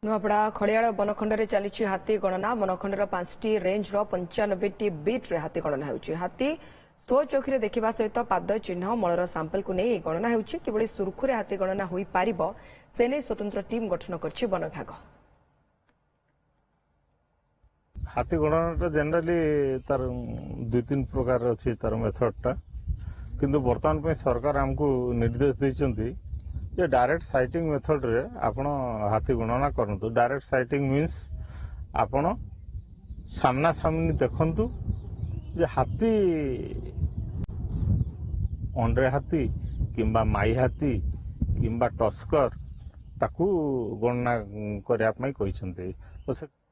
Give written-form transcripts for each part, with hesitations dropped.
नुआपड़ा खड़ियाल बनखंड चली हाथी गणना बनखंडर 5टी रेंज्र 95टी बीट्रे हाथी गणना होउछि। हाथी सो चोखी देखा सहित पाद चिन्ह मलर सांपल को नहीं गणना होउछि। किभଳି सुरखुरे हाथी गणना होई पारिबो सेने स्वतंत्र टीम गठन करछि वन विभाग। हाथी गणना जनरली तार 2-3 प्रकार अच्छी तार मेथडटा किंतु वर्तमान पे सरकार हमको निर्देश देइछन्ती जे डायरेक्ट साइटिंग मेथड रे आपण हाथी गणना करंतु। डायरेक्ट साइटिंग मीन्स आपण सामना सामनी देखंतु जे हाथी अंडे हाथी किंबा माई हाथी किंबा टस्कर ताकू गणना करिया पई कहिसन्ती।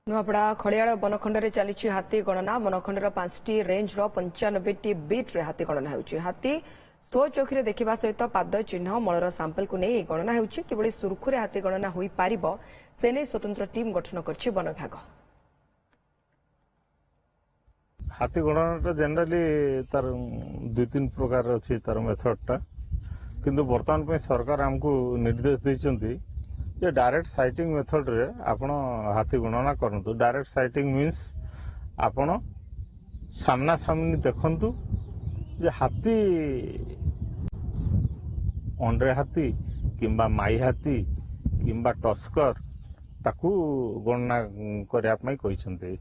नुआपड़ा खड़ियाल बनखंड चली हाथी गणना बनखंडर 5टी रेंज्र 95टी बीट्रे हाथी गणना होउछि। हाथी सो चोखी देखा सहित पाद चिन्ह मलर सांपल को नहीं गणना होउछि। किभଳି सुरखुरे हाथी गणना होई पारिबो सेने स्वतंत्र टीम गठन करछि वन विभाग। हाथी गणना जनरली तार 2-3 प्रकार अच्छी तार मेथडटा किंतु वर्तमान पे सरकार हमको निर्देश देइछन्ती जे डायरेक्ट साइटिंग मेथड रे आपण हाथी गणना करंतु। डायरेक्ट साइटिंग मीन्स आपण सामना सामनी देखंतु जे हाथी अंडे हाथी किंबा माई हाथी किंबा टस्कर ताकू गणना करिया पई कहिसन्ती।